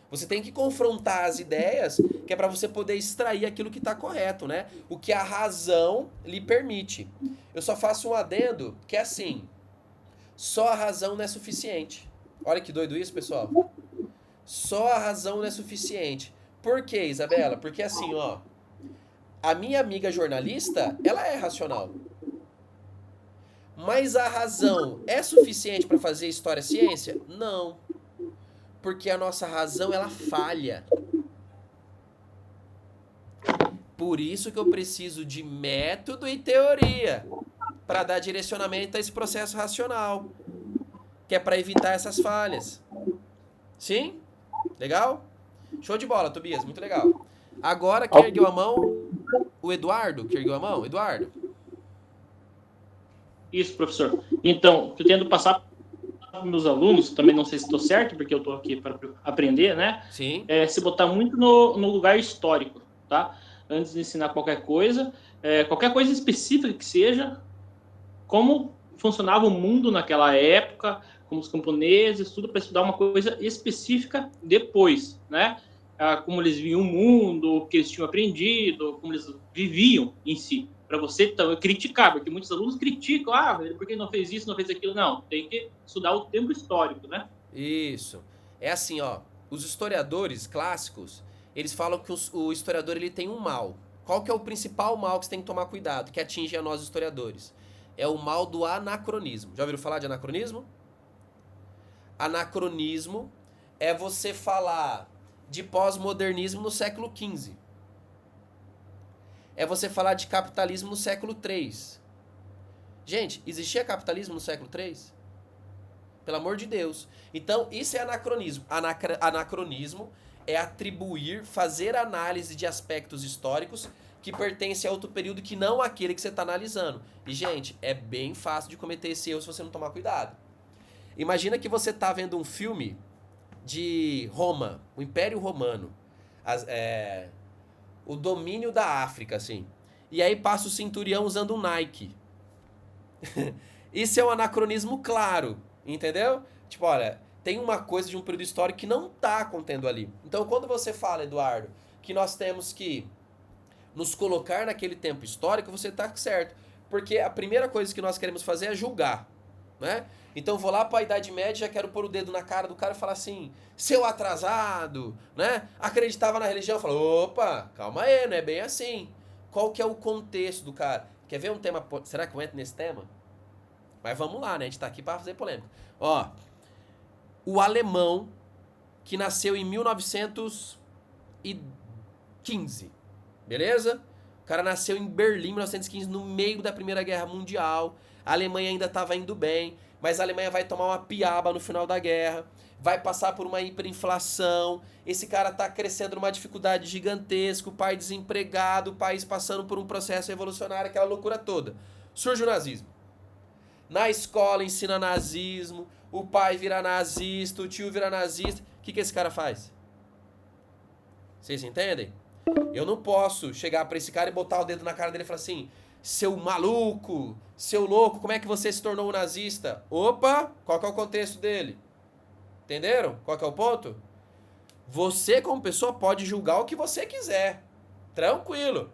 Você tem que confrontar as ideias, que é para você poder extrair aquilo que está correto, né? O que a razão lhe permite. Eu só faço um adendo que é assim, só a razão não é suficiente. Olha que doido isso, pessoal. Só a razão não é suficiente. Por quê, Isabela? Porque assim, ó, a minha amiga jornalista, ela é racional. Mas a razão é suficiente para fazer história-ciência? Não. Porque a nossa razão, ela falha. Por isso que eu preciso de método e teoria para dar direcionamento a esse processo racional, que é para evitar essas falhas. Sim? Legal? Show de bola, Tobias, muito legal. Agora, quem ergueu a mão? O Eduardo, que ergueu a mão? Eduardo? Isso, professor. Então, eu tento passar para meus alunos, também não sei se estou certo, porque eu estou aqui para aprender, né? Sim. Se botar muito no lugar histórico, tá? Antes de ensinar qualquer coisa específica que seja, como funcionava o mundo naquela época, como os camponeses, tudo para estudar uma coisa específica depois, né? Como eles viam o mundo, o que eles tinham aprendido, como eles viviam em si. Para você criticar, porque muitos alunos criticam, por que não fez isso, não fez aquilo? Não, tem que estudar o tempo histórico, né? Isso. É assim, ó, os historiadores clássicos, eles falam que o historiador ele tem um mal. Qual que é o principal mal que você tem que tomar cuidado, que atinge a nós historiadores? É o mal do anacronismo. Já ouviram falar de anacronismo? Anacronismo é você falar de pós-modernismo no século XV. É você falar de capitalismo no século III. Gente, existia capitalismo no século III? Pelo amor de Deus. Então, isso é anacronismo. Anacronismo é atribuir, fazer análise de aspectos históricos que pertencem a outro período que não aquele que você está analisando. E, gente, é bem fácil de cometer esse erro se você não tomar cuidado. Imagina que você está vendo um filme de Roma, o Império Romano. o domínio da África, assim. E aí passa o centurião usando um Nike. Isso é um anacronismo claro, entendeu? Tipo, olha, tem uma coisa de um período histórico que não tá contendo ali. Então, quando você fala, Eduardo, que nós temos que nos colocar naquele tempo histórico, você tá certo. Porque a primeira coisa que nós queremos fazer é julgar, né? Então vou lá para a Idade Média, já quero pôr o dedo na cara do cara e falar assim, seu atrasado, né? Acreditava na religião, fala, opa, calma aí, não é bem assim. Qual que é o contexto do cara? Quer ver um tema, será que eu entro nesse tema? Mas vamos lá, né? A gente tá aqui para fazer polêmica. Ó, o alemão que nasceu em 1915, beleza? O cara nasceu em Berlim em 1915, no meio da Primeira Guerra Mundial. A Alemanha ainda estava indo bem, mas a Alemanha vai tomar uma piaba no final da guerra, vai passar por uma hiperinflação, esse cara tá crescendo numa dificuldade gigantesca, o pai desempregado, o país passando por um processo revolucionário, aquela loucura toda. Surge o nazismo. Na escola ensina nazismo, o pai vira nazista, o tio vira nazista. O que esse cara faz? Vocês entendem? Eu não posso chegar pra esse cara e botar o dedo na cara dele e falar assim, seu maluco, seu louco, como é que você se tornou um nazista? Opa, qual que é o contexto dele? Entenderam? Qual que é o ponto? Você, como pessoa, pode julgar o que você quiser. Tranquilo.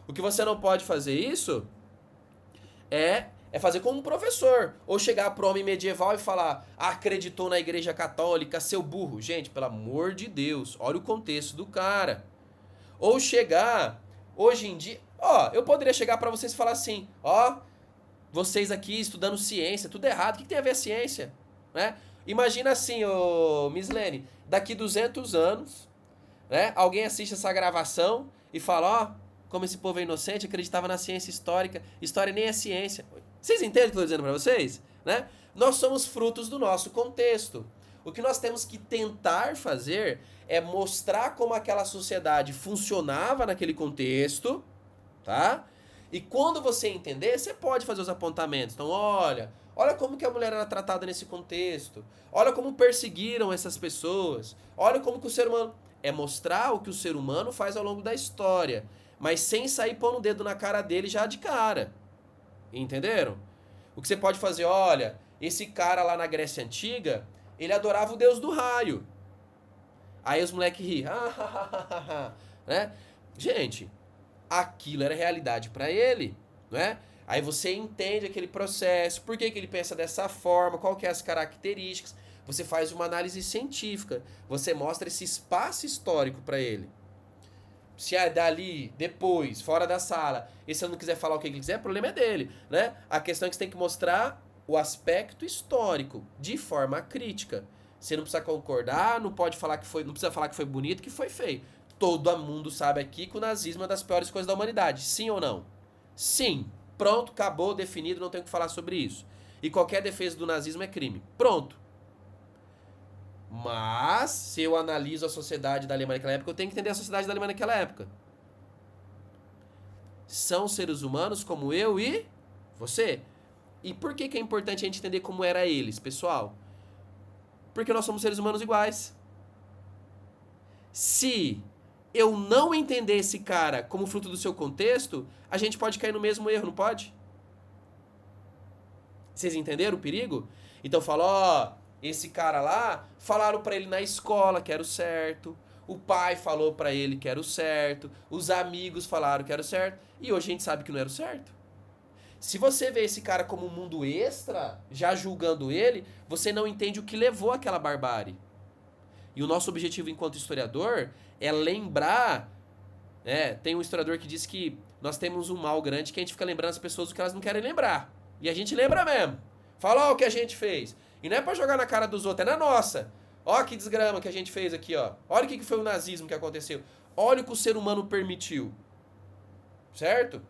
O que você não pode fazer isso é fazer como um professor. Ou chegar pro homem medieval e falar, acreditou na igreja católica, seu burro. Gente, pelo amor de Deus, olha o contexto do cara. Ou chegar, hoje em dia, ó, eu poderia chegar pra vocês e falar assim, ó, vocês aqui estudando ciência, tudo errado, o que tem a ver a ciência? Né? Imagina assim, ô Mislene, daqui 200 anos, né, alguém assiste essa gravação e fala, ó, como esse povo é inocente, acreditava na ciência histórica, história nem é ciência. Vocês entendem o que eu estou dizendo pra vocês? Né? Nós somos frutos do nosso contexto. O que nós temos que tentar fazer é mostrar como aquela sociedade funcionava naquele contexto, tá? E quando você entender, você pode fazer os apontamentos. Então, olha como que a mulher era tratada nesse contexto. Olha como perseguiram essas pessoas. Olha como que o ser humano... É mostrar o que o ser humano faz ao longo da história, mas sem sair pondo o dedo na cara dele já de cara. Entenderam? O que você pode fazer, olha, esse cara lá na Grécia Antiga, ele adorava o deus do raio. Aí os moleques riem. Né? Gente, aquilo era realidade pra ele, né? Aí você entende aquele processo, por que ele pensa dessa forma, qual que é as características. Você faz uma análise científica, você mostra esse espaço histórico pra ele. Se é dali, depois, fora da sala, e se ele não quiser falar o que ele quiser, o problema é dele, né? A questão é que você tem que mostrar o aspecto histórico de forma crítica. Você não precisa concordar, não precisa falar que foi bonito, que foi feio. Todo mundo sabe aqui que o nazismo é uma das piores coisas da humanidade. Sim ou não? Sim. Pronto, acabou, definido, não tenho o que falar sobre isso. E qualquer defesa do nazismo é crime. Pronto. Mas, se eu analiso a sociedade da Alemanha naquela época, eu tenho que entender a sociedade da Alemanha naquela época. São seres humanos como eu e você. E por que é importante a gente entender como era eles, pessoal? Porque nós somos seres humanos iguais. Se eu não entender esse cara como fruto do seu contexto, a gente pode cair no mesmo erro, não pode? Vocês entenderam o perigo? Então fala, ó, esse cara lá, falaram pra ele na escola que era o certo, o pai falou pra ele que era o certo, os amigos falaram que era o certo, e hoje a gente sabe que não era o certo. Se você vê esse cara como um mundo extra, já julgando ele, você não entende o que levou àquela barbárie. E o nosso objetivo enquanto historiador é lembrar, né? Tem um historiador que diz que nós temos um mal grande que a gente fica lembrando as pessoas o que elas não querem lembrar. E a gente lembra mesmo. Fala, ó, o que a gente fez. E não é pra jogar na cara dos outros, é na nossa. Ó que desgrama que a gente fez aqui, ó. Olha o que foi o nazismo que aconteceu. Olha o que o ser humano permitiu. Certo?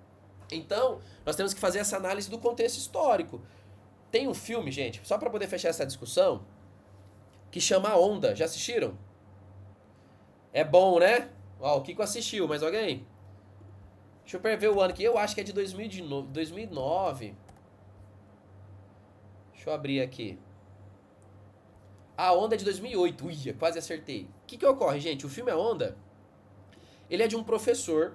Então, nós temos que fazer essa análise do contexto histórico. Tem um filme, gente, só pra poder fechar essa discussão, que chama A Onda. Já assistiram? É bom, né? Ó, o Kiko assistiu, mais alguém? Deixa eu ver o ano aqui. Eu acho que é de 2009. Deixa eu abrir aqui. A Onda é de 2008. Uia, quase acertei. O que ocorre, gente? O filme A Onda, Ele é de um professor.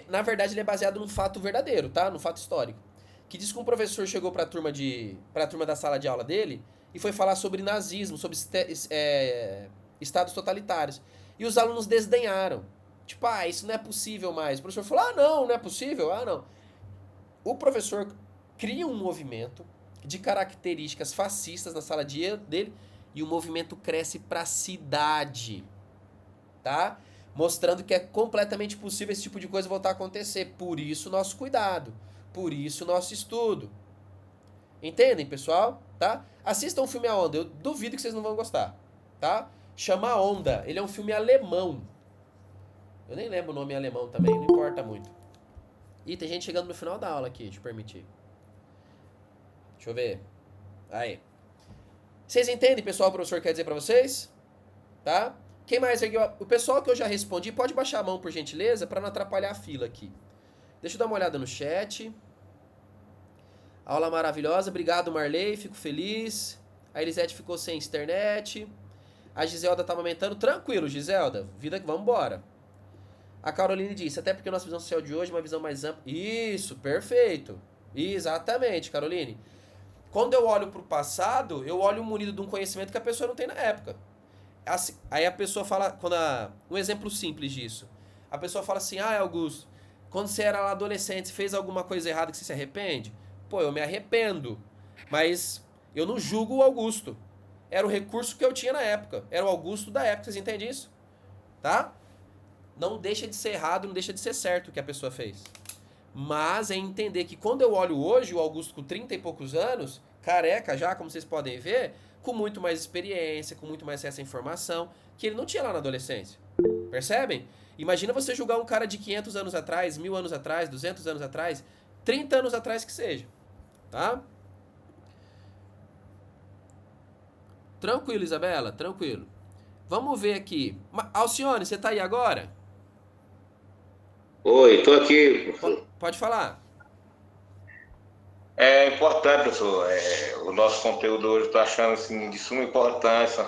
Na verdade, ele é baseado num fato verdadeiro, tá? Num fato histórico. Que diz que um professor chegou pra turma da sala de aula dele e foi falar sobre nazismo, sobre estados totalitários. E os alunos desdenharam. Tipo, isso não é possível mais. O professor falou, não é possível? Não. O professor cria um movimento de características fascistas na sala dele e o movimento cresce pra cidade, tá? Mostrando que é completamente possível esse tipo de coisa voltar a acontecer. Por isso, nosso cuidado. Por isso, nosso estudo. Entendem, pessoal? Tá? Assistam o filme A Onda. Eu duvido que vocês não vão gostar. Tá? Chama A Onda. Ele é um filme alemão. Eu nem lembro o nome em alemão também. Não importa muito. Ih, tem gente chegando no final da aula aqui. Deixa eu permitir. Deixa eu ver. Aí. Vocês entendem, pessoal, o professor quer dizer pra vocês? Tá? Quem mais aqui? O pessoal que eu já respondi, pode baixar a mão, por gentileza, pra não atrapalhar a fila aqui. Deixa eu dar uma olhada no chat. Aula maravilhosa. Obrigado, Marley. Fico feliz. A Elisete ficou sem internet. A Giselda tá amamentando. Tranquilo, Giselda. Vida que vamos embora. A Caroline disse, até porque a nossa visão social de hoje é uma visão mais ampla. Isso, perfeito. Exatamente, Caroline. Quando eu olho pro passado, eu olho munido de um conhecimento que a pessoa não tem na época. Assim, aí a pessoa fala, um exemplo simples disso. A pessoa fala assim, Augusto, quando você era lá adolescente, você fez alguma coisa errada que você se arrepende? Pô, eu me arrependo. Mas eu não julgo o Augusto. Era o recurso que eu tinha na época. Era o Augusto da época, vocês entendem isso? Tá? Não deixa de ser errado, não deixa de ser certo o que a pessoa fez. Mas é entender que quando eu olho hoje o Augusto com 30 e poucos anos, careca já, como vocês podem ver, com muito mais experiência, com muito mais acesso à informação, que ele não tinha lá na adolescência. Percebem? Imagina você julgar um cara de 500 anos atrás, 1000 anos atrás, 200 anos atrás, 30 anos atrás que seja. Tá? Tranquilo, Isabela, tranquilo. Vamos ver aqui. Alcione, você tá aí agora? Oi, tô aqui, professor. Pode falar. É importante, professor. O nosso conteúdo hoje eu tô achando assim, de suma importância,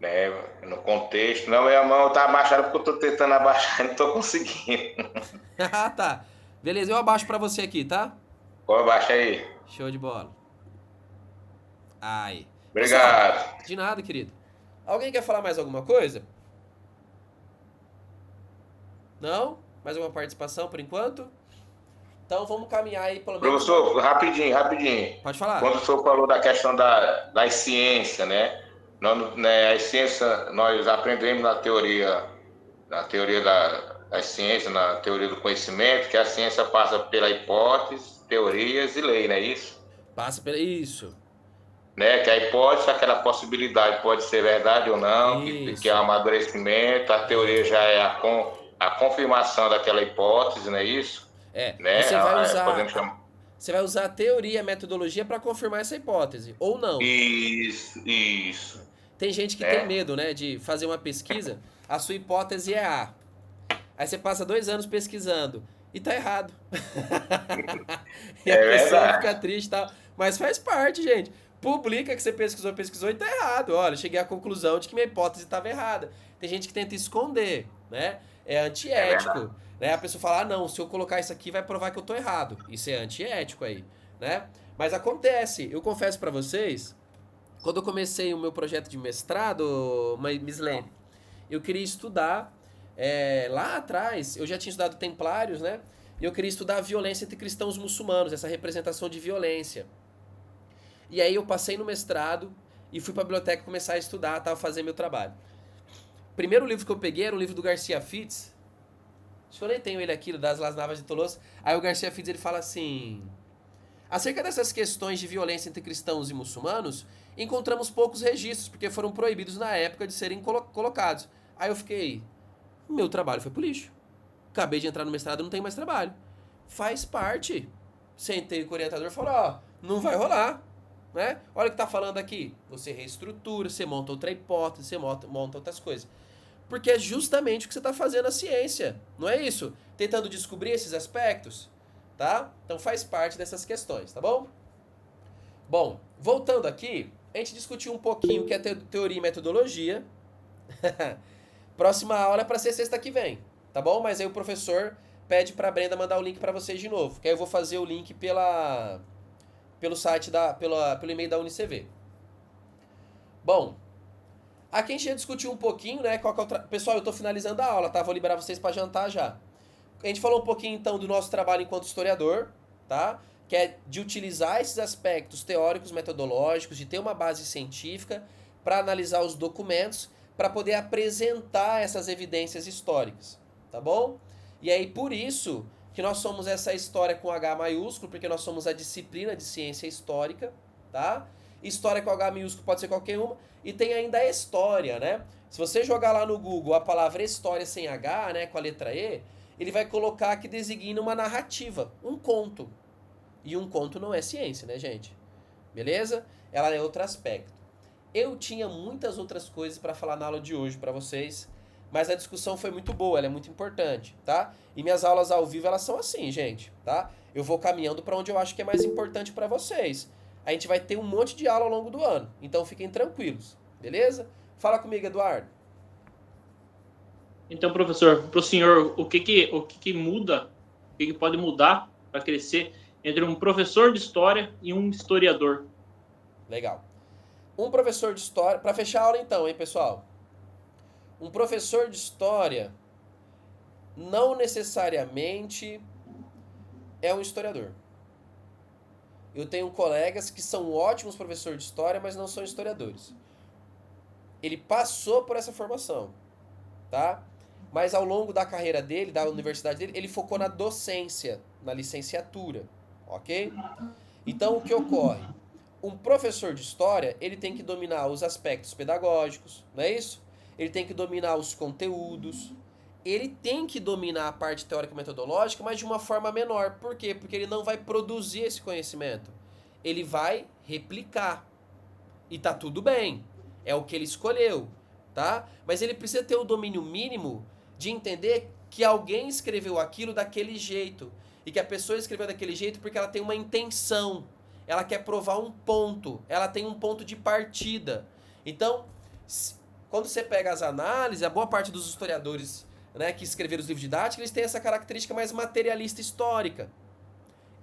né? No contexto. Não, minha mão tá abaixada porque eu tô tentando abaixar e não tô conseguindo. Ah, tá. Beleza, eu abaixo pra você aqui, tá? Pode abaixar aí. Show de bola. Ai. Obrigado. Pessoal, de nada, querido. Alguém quer falar mais alguma coisa? Não? Mais alguma participação por enquanto? Então vamos caminhar aí pelo menos... Professor, rapidinho. Pode falar. Quando o senhor falou da questão das ciências, né? As ciências, nós aprendemos na teoria das ciências, na teoria do conhecimento, que a ciência passa pela hipótese, teorias e lei, não é isso? Passa pela... Isso. Né? Que a hipótese, aquela possibilidade pode ser verdade ou não, que é o amadurecimento, a teoria já é a confirmação daquela hipótese, não é isso? Né? Você vai usar a teoria e a metodologia para confirmar essa hipótese, ou não. Isso. Tem gente que tem medo, né, de fazer uma pesquisa, a sua hipótese é A. Aí você passa 2 anos pesquisando e tá errado. E a pessoa fica triste e tal. Mas faz parte, gente. Publica que você pesquisou e tá errado. Olha, cheguei à conclusão de que minha hipótese estava errada. Tem gente que tenta esconder, né? É antiético. Né? A pessoa fala, não, se eu colocar isso aqui vai provar que eu tô errado. Isso é antiético aí, né? Mas acontece, eu confesso pra vocês, quando eu comecei o meu projeto de mestrado, Mislene, eu queria estudar, lá atrás, eu já tinha estudado Templários, né? E eu queria estudar a violência entre cristãos e muçulmanos, essa representação de violência. E aí eu passei no mestrado e fui pra biblioteca começar a estudar, tava fazendo meu trabalho. O primeiro livro que eu peguei era um livro do Garcia Fitz. Acho que eu nem tenho ele aqui, das Las Navas de Tolosa. Aí o Garcia Fitz ele fala assim... Acerca dessas questões de violência entre cristãos e muçulmanos, encontramos poucos registros, porque foram proibidos na época de serem colocados. Aí eu fiquei... Meu trabalho foi pro lixo. Acabei de entrar no mestrado, não tenho mais trabalho. Faz parte. Sentei com o orientador e falou, não vai rolar. Né? Olha o que tá falando aqui. Você reestrutura, você monta outra hipótese, você monta outras coisas. Porque é justamente o que você está fazendo na ciência. Não é isso? Tentando descobrir esses aspectos. Tá? Então faz parte dessas questões, tá bom? Bom, voltando aqui, a gente discutiu um pouquinho o que é teoria e metodologia. Próxima aula é para ser sexta que vem. tá bom? Mas aí o professor pede pra Brenda mandar o link pra vocês de novo, que aí eu vou fazer o link pelo site, pelo e-mail da UniCV. Bom, aqui a gente já discutiu um pouquinho, né? Pessoal, eu tô finalizando a aula, tá? Vou liberar vocês pra jantar já. A gente falou um pouquinho, então, do nosso trabalho enquanto historiador, tá? Que é de utilizar esses aspectos teóricos, metodológicos, de ter uma base científica para analisar os documentos, para poder apresentar essas evidências históricas, tá bom? E aí, por isso que nós somos essa história com H maiúsculo, porque nós somos a disciplina de ciência histórica, tá? História com H minúsculo pode ser qualquer uma. E tem ainda a história, né? Se você jogar lá no Google a palavra história sem H, né, com a letra E, ele vai colocar que designa uma narrativa, um conto. E um conto não é ciência, né, gente? Beleza? Ela é outro aspecto. Eu tinha muitas outras coisas para falar na aula de hoje para vocês, mas a discussão foi muito boa, ela é muito importante, tá? E minhas aulas ao vivo, elas são assim, gente, tá? Eu vou caminhando para onde eu acho que é mais importante para vocês. A gente vai ter um monte de aula ao longo do ano, então fiquem tranquilos, beleza? Fala comigo, Eduardo. Então, professor, para o senhor, o que muda, o que pode mudar para crescer entre um professor de história e um historiador? Legal. Um professor de história, para fechar a aula então, hein, pessoal? Um professor de história não necessariamente é um historiador. Eu tenho colegas que são ótimos professores de história, mas não são historiadores. Ele passou por essa formação, tá? Mas ao longo da carreira dele, da universidade dele, ele focou na docência, na licenciatura, ok? Então, o que ocorre? Um professor de história, ele tem que dominar os aspectos pedagógicos, não é isso? Ele tem que dominar os conteúdos, ele tem que dominar a parte teórica e metodológica, mas de uma forma menor. Por quê? Porque ele não vai produzir esse conhecimento. Ele vai replicar. E tá tudo bem. É o que ele escolheu, tá? Mas ele precisa ter o domínio mínimo de entender que alguém escreveu aquilo daquele jeito. E que a pessoa escreveu daquele jeito porque ela tem uma intenção. Ela quer provar um ponto. Ela tem um ponto de partida. Então, quando você pega as análises, a boa parte dos historiadores, né, que escreveram os livros didáticos, eles têm essa característica mais materialista histórica.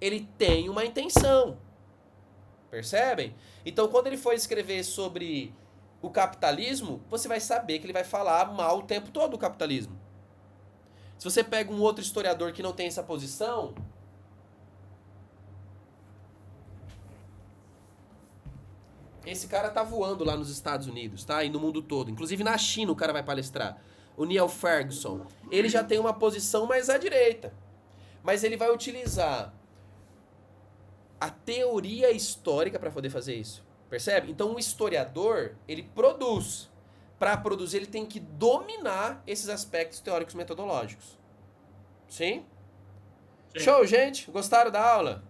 Ele tem uma intenção. Percebem? Então, quando ele for escrever sobre o capitalismo, você vai saber que ele vai falar mal o tempo todo do capitalismo. Se você pega um outro historiador que não tem essa posição, esse cara tá voando lá nos Estados Unidos, tá? E no mundo todo. Inclusive na China o cara vai palestrar. O Neil Ferguson. Ele já tem uma posição mais à direita. Mas ele vai utilizar a teoria histórica para poder fazer isso. Percebe? Então o historiador, ele produz. Para produzir, ele tem que dominar esses aspectos teóricos metodológicos. Sim? Sim. Show, gente? Gostaram da aula?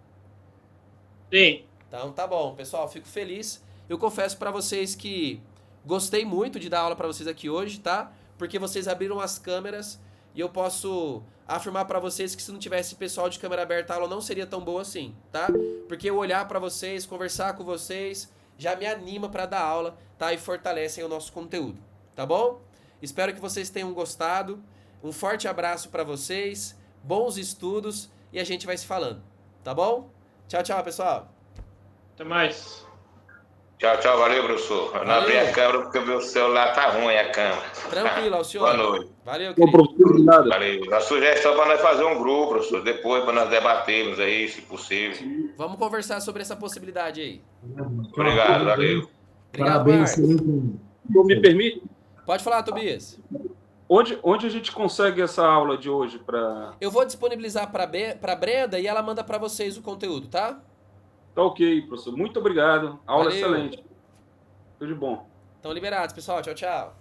Sim. Então tá bom, pessoal. Fico feliz. Eu confesso para vocês que gostei muito de dar aula para vocês aqui hoje, tá? Porque vocês abriram as câmeras e eu posso afirmar para vocês que se não tivesse pessoal de câmera aberta, a aula não seria tão boa assim, tá? Porque eu olhar para vocês, conversar com vocês, já me anima para dar aula, tá? E fortalecem o nosso conteúdo, tá bom? Espero que vocês tenham gostado. Um forte abraço para vocês, bons estudos e a gente vai se falando, tá bom? Tchau, tchau, pessoal. Até mais. Tchau, tchau, valeu, professor. Eu não abri a câmera porque o meu celular tá ruim, a câmera. Tranquilo, ao senhor. Boa noite. Valeu, Bom, querido. professor, nada. Valeu. A sugestão para nós fazer um grupo, professor, depois para nós debatermos aí, se possível. Vamos conversar sobre essa possibilidade aí. Obrigado, valeu. Obrigado, Parabéns. Marcos. Então, me permite? Pode falar, Tobias. Onde a gente consegue essa aula de hoje para... Eu vou disponibilizar para Brenda e ela manda para vocês o conteúdo, tá? Tá ok, professor. Muito obrigado. Aula Valeu. excelente. Tudo de bom. Estão liberados, pessoal. Tchau, tchau.